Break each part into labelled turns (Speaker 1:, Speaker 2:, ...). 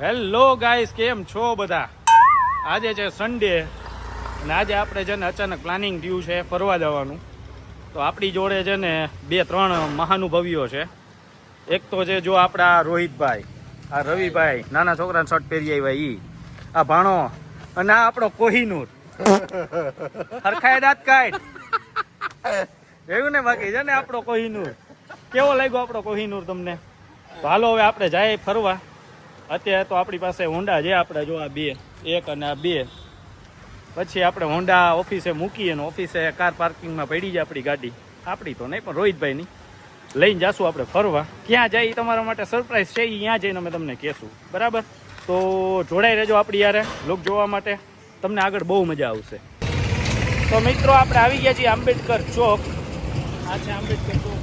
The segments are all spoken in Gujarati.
Speaker 1: હેલો ગાઈસ, કેમ છો બધા? આજે છે સન્ડે અને આજે આપણે છે ને અચાનક પ્લાનિંગ થયું છે ફરવા જવાનું. તો આપણી જોડે છે ને 2-3 મહાનુભાવીઓ છે. એક તો છે જો આપણા રોહિતભાઈ, આ રવિભાઈ, નાના છોકરાને શર્ટ પહેરી આવ્યા ઈ, આ ભાણો અને આ આપણો કોહિનૂર. હરખાય દાંત કાઢ એવું ને, બાકી છે ને આપણો કોહિનૂર. કેવો લાગ્યો આપણો કોહિનૂર તમને? તો હાલો હવે આપણે જાય ફરવા. અત્યારે તો આપણી પાસે હોન્ડા છે, આપણે જો આ 2, 1 અને આ 2. પછી આપણે હોન્ડા ઓફિસે મૂકીએ ને ઓફિસે કાર પાર્કિંગમાં પડી જાય આપણી ગાડી. આપણી તો નહીં પણ રોહિતભાઈની લઈને જાશું આપણે ફરવા. ક્યાં જાય તમારા માટે સરપ્રાઈઝ છે, ત્યાં જઈને અમે તમને કહેશું, બરાબર? તો જોડાઈ રહેજો આપણી યારે લોક જોવા માટે, તમને આગળ બહુ મજા આવશે. તો મિત્રો આપણે આવી ગયા છીએ આંબેડકર ચોક. આ છે આંબેડકર ચોક.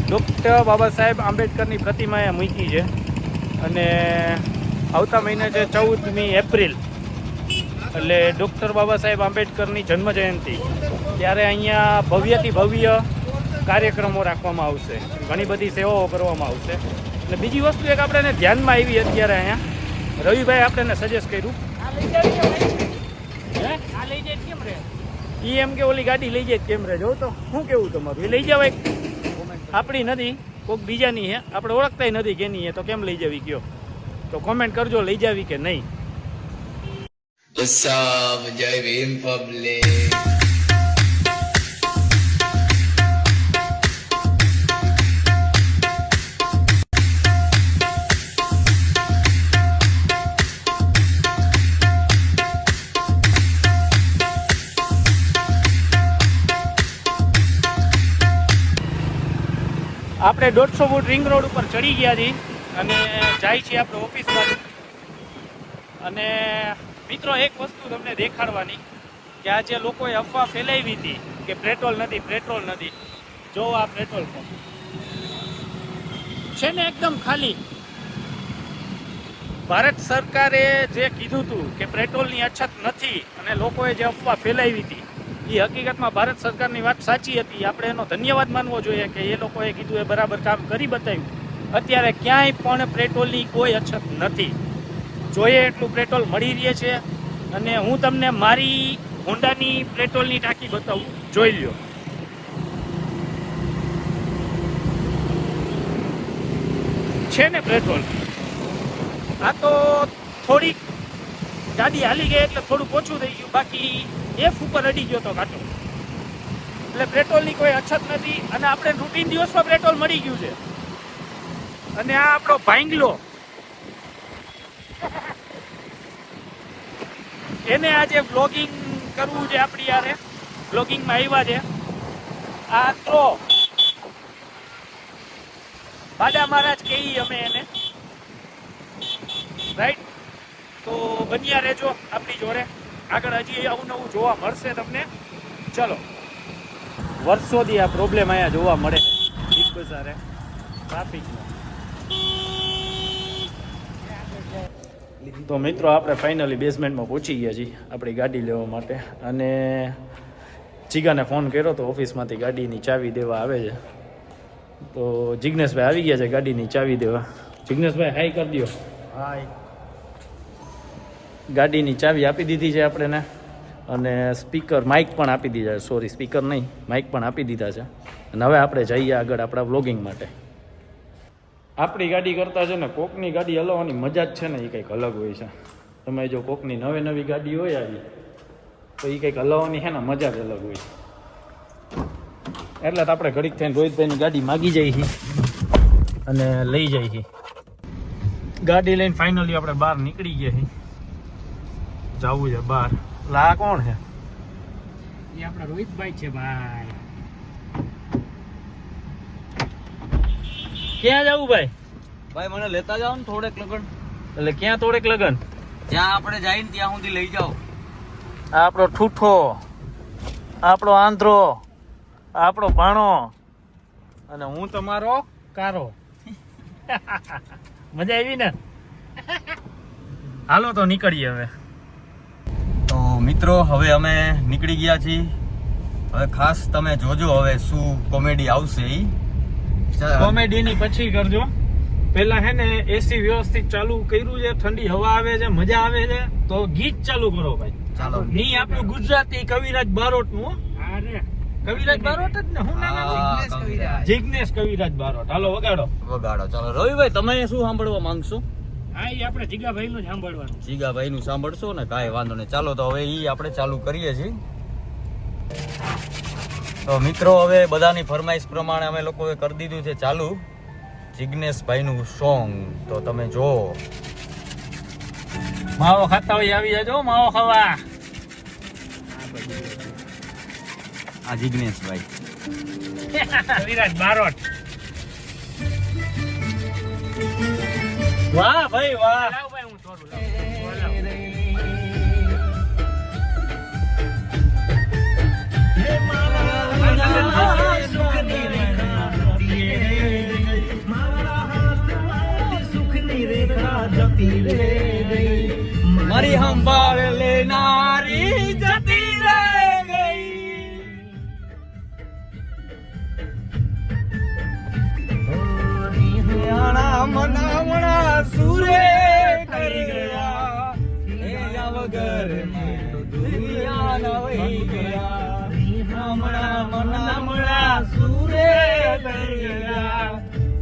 Speaker 1: ડૉક્ટર બાબા સાહેબ આંબેડકરની પ્રતિમા અહીંયા મૂકી છે અને આવતા મહિને છે 14મી એપ્રિલ, એટલે ડૉક્ટર બાબા સાહેબ આંબેડકરની જન્મજયંતિ. ત્યારે અહીંયા ભવ્યથી ભવ્ય કાર્યક્રમો રાખવામાં આવશે, ઘણી બધી સેવાઓ કરવામાં આવશે. અને બીજી વસ્તુ એક આપણે ધ્યાનમાં આવી અત્યારે અહીંયા રવિભાઈ આપણને સજેસ્ટ કર્યું, આ લઈ જાય કેમ રે, એ એમ કે ઓલી ગાડી લઈ જાય કેમ રે. જોઉં તો શું કેવું તમારું? એ લઈ જવાય? આપણી નથી, કોઈક બીજાની હે, આપણે ઓળખતા નથી કેની હે, તો કેમ લઈ જવી કયો? તો કોમેન્ટ કરજો લઈ જાવી કે નહીં.
Speaker 2: જય ભીમ પબ્લિક.
Speaker 1: આપણે 150 ફૂટ રિંગ રોડ ઉપર ચડી ગયા છીએ અને જાય છીએ આપણે ઓફિસમાં. અને મિત્રો એક વસ્તુ તમને દેખાડવાની કે આ જે લોકોએ અફવા ફેલાવી હતી કે પેટ્રોલ નથી, જો આ પેટ્રોલ પંપ છે ને એકદમ ખાલી. ભારત સરકારે જે કીધું હતું કે પેટ્રોલની અછત નથી અને લોકોએ જે અફવા ફેલાવી હતી એ હકીકતમાં ભારત સરકારની વાત સાચી હતી. આપણે એનો ધન્યવાદ માનવો જોઈએ કે એ લોકોએ કીધું એ બરાબર કામ કરી બતાવ્યું. અત્યારે ક્યાંય પણ પેટ્રોલની કોઈ અછત નથી, જોઈએ એટલું પેટ્રોલ મળી રહે છે. અને હું તમને મારી હોન્ડાની પેટ્રોલની ટાંકી બતાવું, જોઈ લ્યો. છે ને પેટ્રોલ. આ તો થોડીક ગાડી હાલી ગઈ એટલે થોડું ઓછું થઈ ગયું, બાકી F ઉપર અડી ગયો તો કાંટો. એટલે પેટ્રોલની કોઈ અછત નથી અને આપણે રૂટીન દિવસમાં પેટ્રોલ મળી ગયું છે. અને આ આપણો ભાંગલો, એને આજે બ્લોગિંગ કરવું છે આપણી યારે, બ્લોગિંગમાં આવ્યા છે. આ તો બાડા મહારાજ કહીએ અમે એને, રાઈટ? તો બન્યા રહેજો આપણી જોડે, આગળ હજી આવું નવું જોવા મળશે તમને. ચલો, વર્ષોથી આ પ્રોબ્લેમ અહીંયા જોવા મળે બિગ બજારે ટ્રાફિકનો. તો મિત્રો આપણે ફાઇનલી બેઝમેન્ટમાં પહોંચી ગયા છીએ આપણી ગાડી લેવા માટે. અને જીગાને ફોન કર્યો તો ઓફિસમાંથી ગાડીની ચાવી દેવા આવે છે. તો જિગ્નેશભાઈ આવી ગયા છે ગાડીની ચાવી દેવા. જિગ્નેશભાઈ હાઈ કરી દો. હાય. ગાડીની ચાવી આપી દીધી છે આપણને અને સ્પીકર, માઇક પણ આપી દીધા છે. સોરી, સ્પીકર નહીં, માઇક પણ આપી દીધા છે. અને હવે આપણે જઈએ આગળ આપણા વ્લોગિંગ માટે. આપણી ગાડી કરતાં છે ને કોકની ગાડી હલાવવાની મજા જ છે ને એ કંઈક અલગ હોય છે. તમે જો કોકની નવી ગાડી હોય આવી તો એ કંઈક હલાવવાની છે ને મજા જ અલગ હોય. એટલે તો આપણે ઘડીક થઈને રોહિતભાઈની ગાડી માગી જઈએ અને લઈ જઈએ. ગાડી લઈને ફાઇનલી આપણે બહાર નીકળી ગયા છીએ, જવું છે બહાર. આ કોણ છે? એ આપણા રોહિતભાઈ છે ભાઈ. ક્યાં જવું ભાઈ?
Speaker 3: ભાઈ મને લેતા જાઓ ને થોડેક લગન.
Speaker 1: એટલે ક્યાં થોડેક લગન?
Speaker 3: જ્યાં આપણે જઈને ત્યાં સુધી લઈ જાઓ.
Speaker 1: આપણો ઠૂઠો, આપણો આંધ્રો, આપણો ભાણો અને હું તમારો કારો. મજા આવી ને? હાલો તો નીકળીએ હવે.
Speaker 3: તો મિત્રો હવે અમે નીકળી ગયા છીએ. હવે ખાસ તમે જોજો હવે શું કોમેડી આવશે.
Speaker 1: કોમેડી ની પછી કરજો. પેલા હે ને એસી વ્યવસ્થિત ચાલુ કર્યું છે, ઠંડી હવા આવે છે, મજા આવે છે. તો ગીત ચાલુ કરો ભાઈ.
Speaker 3: ચાલો.
Speaker 1: ની આપણું ગુજરાતી કવિરાજ બારોટ નું. કવિરાજ બારોટ જ ને, હું નામ એનું? જિગ્નેશ કવિરાજ બારોટ. હાલો વગાડો.
Speaker 3: વગાડો. ચાલો રવિભાઈ, તમે શું સાંભળવા માંગશો?
Speaker 1: હા, એ આપણે જીગાભાઈ નું સાંભળવાનું.
Speaker 3: જીગાભાઈ નું સાંભળશો ને? કાંઈ વાંધો નહીં. ચાલો તો હવે ઈ આપણે ચાલુ કરીએ છીએ. તો મિત્રો, હવે બધાની ફરમાઈશ પ્રમાણે અમે લોકોએ કરી દીધું છે ચાલુ જિગ્નેશભાઈ નું સોંગ. તો તમે જો માવો ખાતા હોય આવી જાજો માવો ખાવા. આ જિગ્નેશભાઈ
Speaker 1: કવિરાજ બારોટ. વાહ ભાઈ વાહ. મારી સંભાળ લેનારી જતી રે ગઈ. મનામણા સુરે કરી ગયા એના વગર મેં તો દુનિયા ન વહી ગયા. મનામણા સુરે કરી ગયા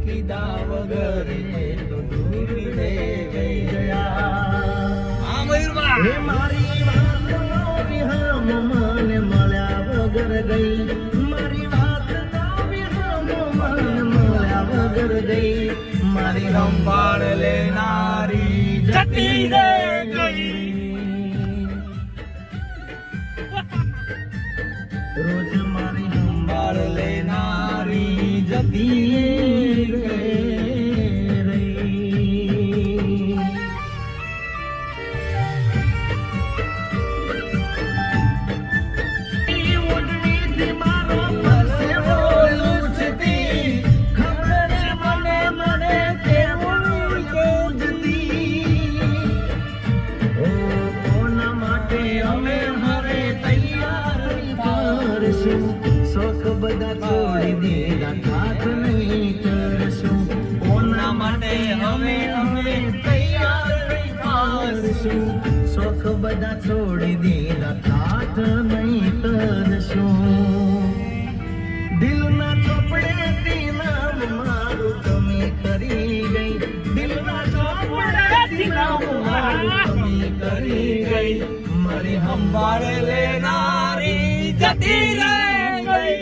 Speaker 1: કીધા વગર મેં તો દુનિયા વહી ગયા. હા મયુરબા. મારી વાત વિહામ મને મળ્યા વગર ગઈ. મારી વાત વિહામ મને મળ્યા વગર ગઈ. મારી સંભાળ લેનારી જતી રે ગઈ. રોજ મારી સંભાળ લેનારી જતી રે રહી. ઓઢણીથી મારો પરસેવો લૂછતી. ખબર મને મને કેવું યોજતી. ઓ કોના માટે અમે હરે તૈયાર કરશું. શોખ બધા છોડી દીધા હાથ નહીં કરશું. કોના માટે અમે તૈયાર કરશું. શોખ બધા છોડી દીધા હાથ નહીં કરશું. દિલના ચોપડેથી નામ મારું તમે કરી ગઈ. દિલના ચોપડેથી નામ મારું તમે કરી ગઈ. મારી સંભાળ લેનારી જતી રે ગઈ.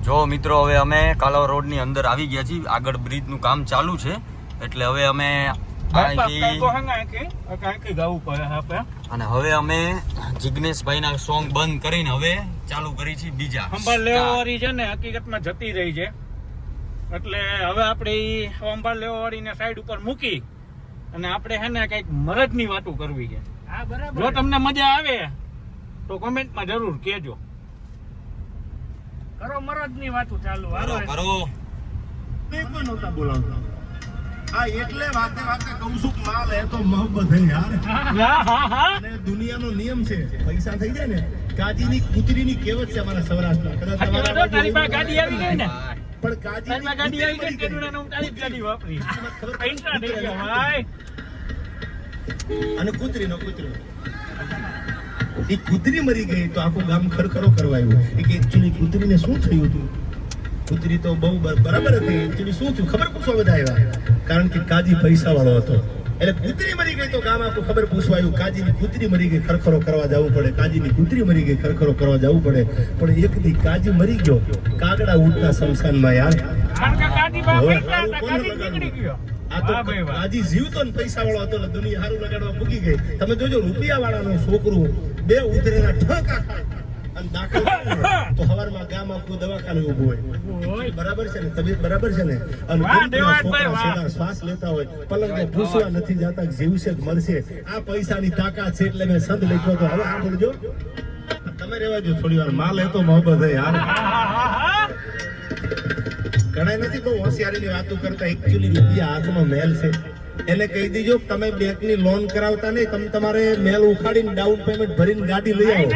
Speaker 3: જો મિત્રો, હવે અમે કાલાવ રોડ ની અંદર આવી ગયા છીએ. આગળ બ્રિજ નું કામ ચાલુ છે એટલે હવે અમે અને હવે અમે જિગ્નેશભાઈ ના સોંગ બંધ કરીને હવે ચાલુ કરી છે બીજા.
Speaker 1: સંભાળ લેવાવાળી છે ને હકીકતમાં જતી રહી છે, એટલે હવે આપણે ઈ સંભાળ લેવાવાળી ને સાઈડ ઉપર મૂકી અને આપણે હે ને કઈક મરદ ની વાતો કરવી છે. જો તમને મજા આવે તો કોમેન્ટમાં જરૂર કહેજો. કરો મરદ ની વાતો ચાલુ.
Speaker 3: કરો.
Speaker 4: પણ નહોતા બોલાવતા. હા, એટલે વાતે વાતે કહું છું કે માલ હે તો મોહબ્બત હે યાર. અને દુનિયાનો નિયમ છે, પૈસા થઈ જાય ને કાજીની કૂતરીની કહેવત છે અમારા સૌરાષ્ટ્રમાં. કદાચ તમારા
Speaker 1: તારી પાસે ગાડી આવી ગઈ ને,
Speaker 4: પણ કાજીની
Speaker 1: ગાડી આવી ગઈ કેનું નામ તારી ગાડી વાપરી. પૈસા થઈ ગયા ભાઈ.
Speaker 4: અને કૂતરીનો એ કૂતરી મરી ગઈ તો આખું ગામ ખરખરો કરવા આવ્યું કે એકચ્યુઅલી કૂતરીને શું થયું હતું. કૂતરી તો બહુ બરાબર હતી, એકચ્યુઅલી શું થયું ખબર પૂછવા બધા આવ્યા, કારણ કે કાજી પૈસા વાળો હતો. એટલે કૂતરી મરી ગઈ તો ગામ આખું ખબર પૂછવા આવ્યું. કાજીની કૂતરી મરી ગઈ, ખરખરો કરવા જવું પડે. કાજીની કૂતરી મરી ગઈ, ખરખરો કરવા જવું પડે. પણ એક દી કાજી મરી ગયો, કાગડા ઉડતા શમશાનમાં યાર. આ તો કાજી જીવતો ને પૈસા વાળો હતો, દુનિયા હારું લગાડવા મૂકી ગઈ. તમે જોજો, રૂપિયા વાળાનો છોકરું બે ઉધરેના ઠકા અને દાખલ તો હવારમાં ગામ આખું દવાખાનું ઊભું હોય. બરાબર છે ને? તબિયત બરાબર છે ને? અને છોકરા શ્વાસ લેતા હોય, પલંગમાં પૂછવા નથી જાતા જીવશે કે મરશે. આ પૈસાની તાકાત છે એટલે મેં સંત લખ્યો તો. હવે સાંભળજો, તમે રહેવા જો થોડી વાર. માલ હે તો મોહબ્બત હે યાર. ઘણા નથી બહુ હોશિયારીની વાતો કરતા. એકચ્યુઅલી રૂપિયા હાથમાં મેલ છે. એને કહી દીજો તમે બેંકની લોન કરાવતા નહીં, તમે તમારે મેલ ઉખાડીને ડાઉન પેમેન્ટ ભરીને ગાડી લઈ આવો.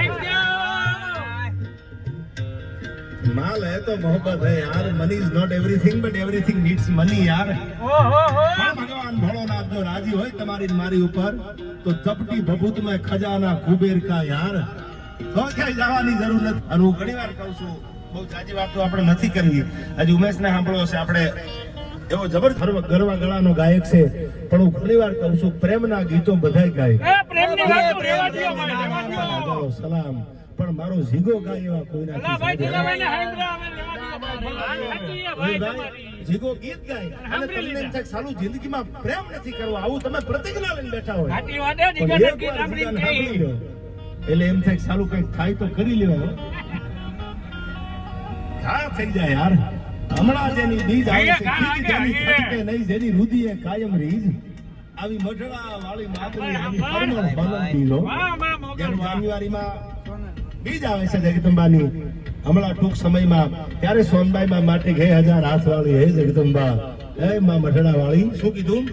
Speaker 4: माल है तो मोहब्बत है यार money is not everything but everything needs money यार પણ ભગવાન ભોળોનાથ જો રાજી હોય તમારી ને મારી ઉપર તો ચપટી ભભૂત में ખજાના કુબેર કા યાર તો ક્યાંય જવાની જરૂર નથી અને હું ઘણીવાર કહું છું બહુ જાજી વાત તો આપણે નથી કરવી આજે ઉમેશને સાંભળો છે આપણે એવો જબરદસ્ત ગરવા ગળાનો ગાયક છે પણ હું ઘણીવાર કહું છું પ્રેમના ગીતો બધાય ગાય સલામ પણ મારો જીગો ગાય એવા કોઈ જીગો ગીત ગાય અને તમને એમ થાય સાલું જિંદગીમાં પ્રેમ નથી કરવો આવું તમે પ્રતિજ્ઞા લઈને બેઠા હોય એટલે એમ થાય સાલું કઈક થાય તો કરી લેવાય હા થઈ જાય યાર હમણાં જેની બીજ આવે છે ખીલી જેની ખટકે નહીં જેની રુધિએ કાયમ રીજ આવી મઢડા વાળી માતરી એની પરમળ બનંતીનો જ્યારે જાન્યુઆરીમાં બીજ આવે છે જગદંબાની હમણાં ટૂંક સમયમાં ત્યારે સોનબાઈમાં માટે 1000 હાથ વાળી હે જગદંબા હે માં મઢડા વાળી શું કીધું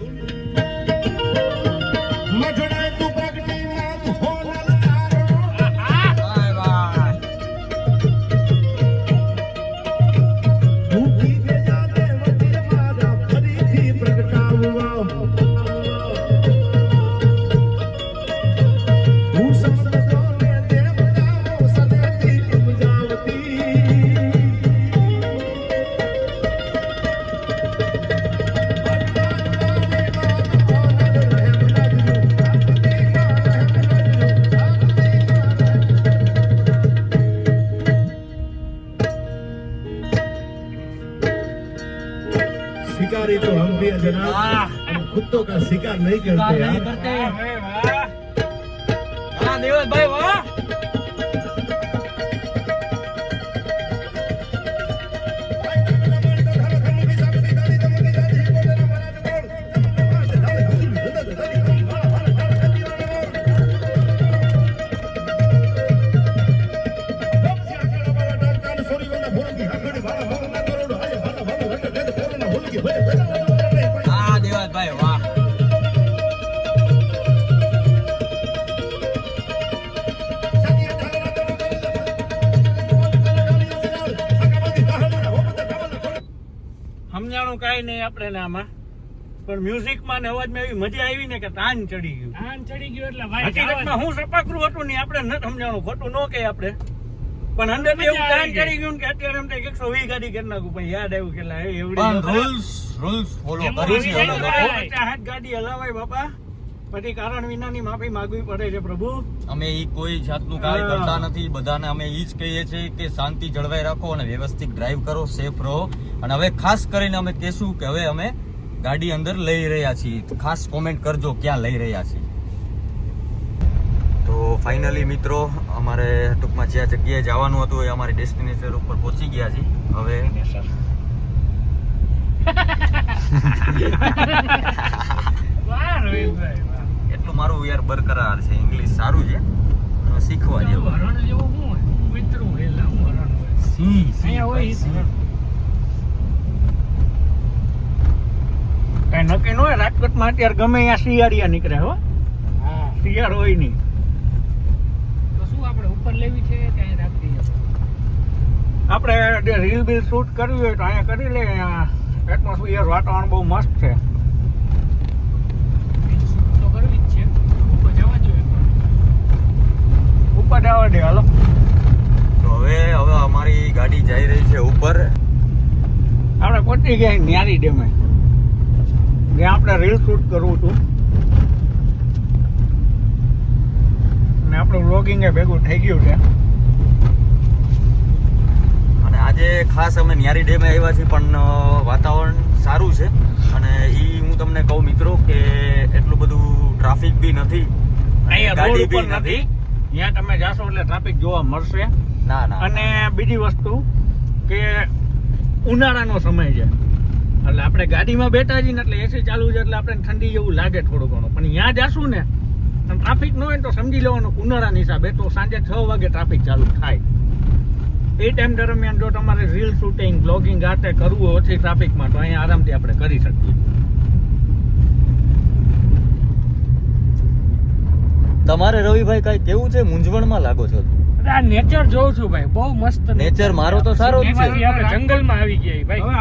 Speaker 4: મઢડા તું પ્રગટી માં હોલલ ભૂખી બેજા દે વચે મારા ફરીથી પ્રગટાવવા હું સમજોને દેવતાઓ સદેથી ઉપજાવતી शिकारी तो हम भी है जनाब हम कुत्तों का शिकार नहीं करते यार
Speaker 3: દેવતભાઈ વાહ દેવતભાઈ વાહ
Speaker 1: સમજાણું કાંઈ નહીં આપણે ને આમાં પણ મ્યુઝિકમાં ને અવાજમાં એવી મજા આવી ને કે તાન ચડી ગયું હકીકતમાં હું સપાકરું હતું નહીં આપણે નથી સમજાણું ખોટું ન કહે આપણે પણ અંદર એવું તાન ચડી ગયું કે અત્યારે એમ થાય 120 ગાડી કરી નાખું પણ યાદ આવ્યું કે લા એવડી
Speaker 3: રૂલ્સ ફોલો કરી છે અમે લોકો
Speaker 1: 50 ગાડી હલાવાય બાપા પછી કારણ વિનાની માફી માંગવી પડે છે પ્રભુ
Speaker 3: અમે ઈ કોઈ જાતનું કાંઈ કરતા નથી બધાને અમે ઈ જ કહીએ છીએ કે શાંતિ જળવાઈ રાખો અને વ્યવસ્થિત ડ્રાઈવ કરો સેફ રહો અને હવે ખાસ કરીને અમે કહેશું કે હવે અમે ગાડી અંદર લઈ રહ્યા છીએ ખાસ કોમેન્ટ કરજો ક્યાં લઈ રહ્યા છીએ તો ફાઇનલી મિત્રો અમારે ટૂંકમાં જ્યાં જગ્યાએ જવાનું હતું એ અમારી ડેસ્ટિનેશન ઉપર પહોંચી ગયા છીએ હવે એટલું મારું યાર બરકરાર છે ઇંગ્લિશ સારું છે શીખવા જેવું
Speaker 1: કઈ નક્કી ન હોય રાજકોટમાં અત્યારે ગમે ત્યાં શિયાળિયા નીકળે હો શિયાળ હોય નહીં આપણે રીલ બિલ શૂટ કરવી હોય તો અહીંયા કરી લે એટમોસ્ફિયર વાતાવરણ બહુ મસ્ત છે ઉપર જવા દે હાલો
Speaker 3: તો હવે અમારી ગાડી જઈ રહી છે ઉપર
Speaker 1: આપણે પહોંચી ગયા ન્યારી ડેમે જ્યાં આપણે રીલ શૂટ કરવું હતું અને આપણું વ્લોગિંગ એ ભેગું થઈ ગયું છે
Speaker 3: અને આજે ખાસ અમે ન્યારી ડેમે આવ્યા છીએ પણ વાતાવરણ સારું છે અને ઈ હું તમને કહું મિત્રો કે એટલું બધું ટ્રાફિક બી નથી
Speaker 1: અહીંયા રોડ ઉપર નથી ત્યાં તમે જાશો એટલે ટ્રાફિક જોવા મળશે
Speaker 3: ના
Speaker 1: અને બીજી વસ્તુ કે ઉનાળાનો સમય છે એટલે આપણે ગાડીમાં બેઠા છીએ ને એટલે એસી ચાલુ છે એટલે આપણે ઠંડી જેવું લાગે થોડું ઘણું પણ ત્યાં જાશું ને ટ્રાફિક ન હોય તો સમજી લેવાનું ઉનાળાના હિસાબે તો સાંજે 6 વાગે ટ્રાફિક ચાલુ થાય એ ટાઈમ દરમિયાન જો તમારે રીલ શૂટિંગ બ્લોગિંગ આતે કરવું હોય ઓછી ટ્રાફિકમાં તો અહીંયા આરામથી આપણે કરી શકીએ
Speaker 3: તમારે રવિભાઈ કઈ કેવું છે મૂંઝવણમાં લાગો છો
Speaker 5: આ નેચર જોઉં છું ભાઈ, બહુ મસ્ત
Speaker 3: નેચર મારો તો સારો જ છે.
Speaker 5: એમાંથી આપણે જંગલમાં આવી ગયા ભાઈ. હવે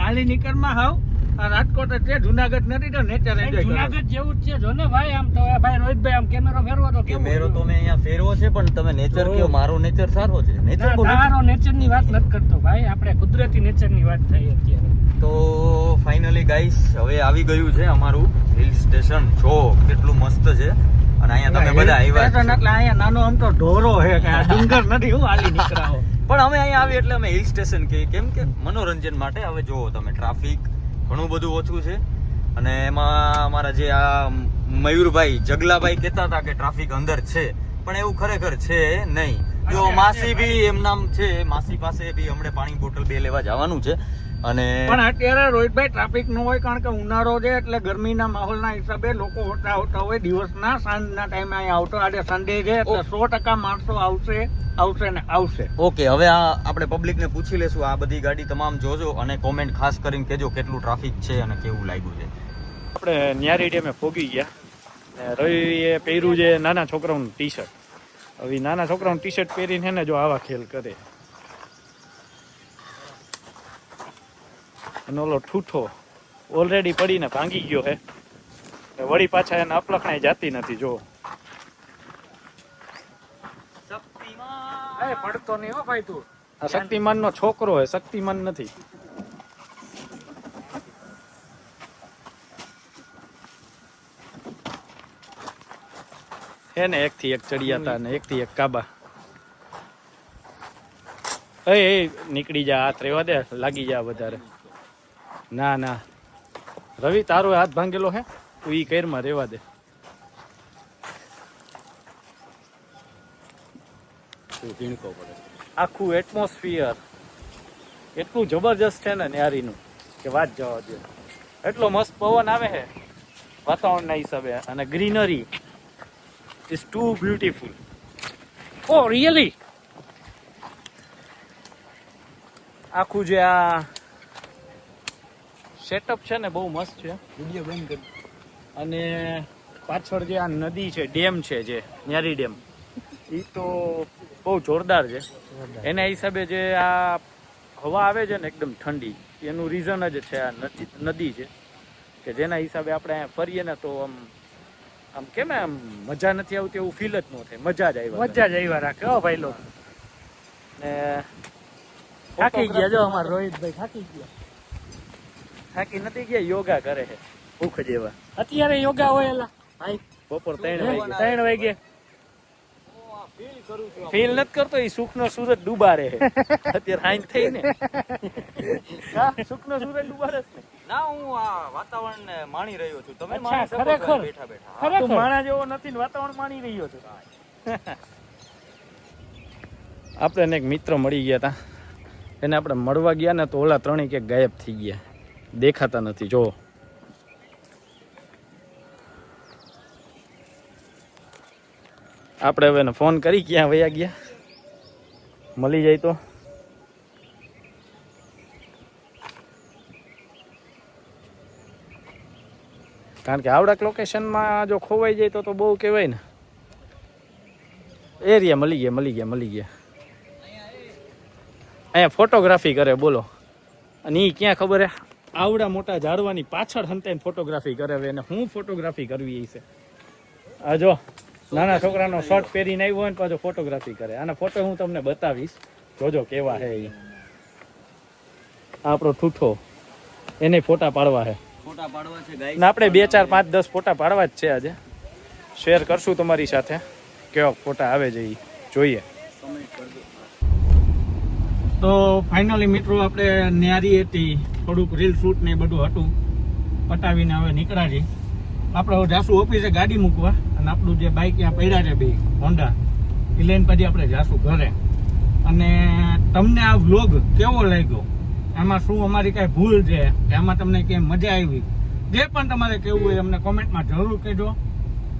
Speaker 5: હાલી નીકળમાં હાવ આ રાજકોટ જ છે, જુનાગઢ નથી તો નેચર એન્જોય જુનાગઢ જેવું જ છે. જો ને ભાઈ આમ તો ભાઈ રોહિતભાઈ આમ કેમેરો ફેરવો તો કેવું?
Speaker 3: કેમેરો તો મેં અહીંયા ફેરવો છે, પણ તમે નેચર કયો, મારો નેચર સારો છે. નેચર બોલો.
Speaker 5: તારો નેચર ની વાત નથી કરતો ભાઈ, આપણે કુદરતી નેચર ની વાત થઈ અત્યારે.
Speaker 3: તો ફાઇનલી ગાઈસ હવે આવી ગયું છે અમારું હિલ સ્ટેશન. જો કેટલું મસ્ત છે. અને અહીંયા તમે બધા આવ્યા છો.
Speaker 5: એટલે અહીંયા નાનો આમ તો ઢોરો છે કે આ ડુંગર નથી, હું હાલી નીકળાવો.
Speaker 3: પણ અમે અહીંયા આવી એટલે અમે હિલ સ્ટેશન કે કેમ કે મનોરંજન માટે. હવે જુઓ તમે, ટ્રાફિક ઘણું બધું ઓછું છે. અને એમાં અમારા જે આ મયુરભાઈ જગલાભાઈ કહેતા હતા કે ટ્રાફિક અંદર છે, પણ એવું ખરેખર છે નહીં. જો માસી બી એમ નામ છે, માસી પાસે બી હમણાં પાણી બોટલ 2 લેવા જવાનું છે. અને
Speaker 5: પણ અત્યારે રોહિતભાઈ ટ્રાફિક નો હોય, કારણ કે ઉનાળો છે એટલે ગરમીના માહોલના હિસાબે લોકો હોતા હોય દિવસના સાંજના ટાઈમે અહીંયા આવતો. આજે સન્ડે છે એટલે 100% માણસો આવશે ને આવશે.
Speaker 3: ઓકે, હવે આ આપણે પબ્લિકને પૂછી લેશું. આ બધી ગાડી તમામ જોજો અને કોમેન્ટ ખાસ કરીને કહેજો કેટલું ટ્રાફિક છે અને કેવું લાગ્યું છે.
Speaker 1: આપણે ન્યારી ડેમે પોગી ગયા ને રવિએ પહેર્યું છે નાના છોકરાઓનું ટી શર્ટ. હવે નાના છોકરાઓનું ટી શર્ટ પહેરીને ને જો આવા ખેલ કરે. અને ઓલો ઠૂઠો ઓલરેડી પડીને ભાંગી ગયો છે, વળી પાછા એને અપલખણાઈ જાતી નથી. જો
Speaker 5: પડતો નહીં હો ભાઈ તું.
Speaker 1: આ શક્તિમાન નો છોકરો હે, શક્તિમાન નથી. હે ને એક થી એક ચડિયા હતા ને એક થી એક કાબા. એ નીકળી જા, હાથ રેવા દે, લાગી જા વધારે. ના ના રવિ, તારો હાથ ભાંગેલો હે, તું ઈ કઈરમાં રેવા દે. આખું એટમોસ્ફિયર એટલું જબરજસ્ત છે ને ન્યારીનું કે વાત જવા દે. એટલો મસ્ત પવન આવે છે વાતાવરણના હિસાબે, અને greenery is too beautiful. Oh really આખું જે આ સેટઅપ છે ને બહુ મસ્ત છે. વિડીયો બંધ કરી. અને પાછળ જે આ નદી છે, ડેમ છે જે ન્યારી ડેમ, એ તો બહુ જોરદાર છે. એના હિસાબે જે આ હવા આવે છે ને એકદમ ઠંડી, એનું રીઝન જ છે આ નદી છે, કે જેના હિસાબે આપણે અહીંયા ફરીએ ને તો આમ આમ કેમ આમ મજા નથી આવતી એવું ફીલ જ ન થાય. મજા જ આવ્યા રાખે હો ભાઈ લોકો. ને થાકી ગયા જો અમારા રોહિતભાઈ, થાકી ગયા. થાકી નથી ગયા, યોગા કરે છે ભૂખ જેવા.
Speaker 5: અત્યારે યોગા હોય એલા
Speaker 1: ભાઈ બપોર 3 વાગે ફીલ નથી કરતો. એ સુખ નો સૂરજ ડૂબારે છે અત્યારે હાઈ થઈ ને. સુખ નો સૂરજ ડૂબારે છે
Speaker 3: ના, હું આ વાતાવરણ માણી રહ્યો છું. તમે
Speaker 5: ખરેખર
Speaker 3: બેઠા બેઠા
Speaker 1: તું માણા જેવો નથી ને વાતાવરણ માણી રહ્યો છું. આપણે એક મિત્ર મળી ગયા હતા, એને આપણે મળવા ગયા ને તો ઓલા 3 કે ગાયબ થઈ ગયા, દેખાતા નથી. જો આપણે હવે એને ફોન કરી ક્યાં વયા ગયા, મળી જાય તો. કારણ કે આવડા લોકેશનમાં જો ખોવાઈ જાય તો બહુ કહેવાય ને. એરિયા મળી ગયા. અહીંયા ફોટોગ્રાફી કરે બોલો. અને એ ક્યાં ખબર હે, આવડા મોટા ઝાડવાની પાછળ હંતાઈને ફોટોગ્રાફી કરે. હવે એને હું ફોટોગ્રાફી કરવી છે. આ જો નાના છોકરાનો શર્ટ પહેરીને આવ્યો હોય ને પાછો ફોટોગ્રાફી કરે. આના ફોટો હું તમને બતાવીશ, જોજો કેવા હે એ. આપણો ઠૂઠો, એને ફોટા પાડવા હે.
Speaker 3: ફોટા પાડવા છે ગાઈસ.
Speaker 1: ને આપણે 2 4 5 10 ફોટા પાડવા જ છે આજે. શેર કરશું તમારી સાથે કેવા ફોટા આવે છે, જોઈએ. તો ફાઇનલી મિત્રો આપણે ન્યારી હતી, થોડુંક રીલ શૂટ ને બધું હતું, પટાવીને હવે નીકળ્યા છીએ. આપણે હવે જાશું ઓફિસે ગાડી મૂકવા, અને આપણું જે બાઇક ત્યાં પડ્યા છે 2 હોન્ડા, એ લઈને પછી આપણે જાશું ઘરે. અને તમને આ વ્લોગ કેવો લાગ્યો, આમાં શું અમારી કાંઈ ભૂલ છે, એમાં તમને કેમ મજા આવી, જે પણ તમારે કહેવું હોય અમને કોમેન્ટમાં જરૂર કહેજો.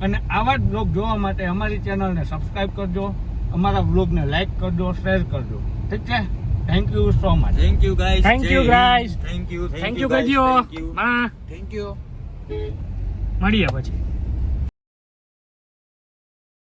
Speaker 1: અને આવા જ વ્લોગ જોવા માટે અમારી ચેનલને સબસ્ક્રાઈબ કરજો, અમારા વ્લોગને લાઈક કરજો, શેર કરજો. ઠીક છે? Thank you so much.
Speaker 3: Thank you guys.
Speaker 5: Thank you, guys.
Speaker 3: Thank you
Speaker 5: thank you કહેજો. હા,
Speaker 3: થેન્ક યુ.
Speaker 5: મળીએ પછી.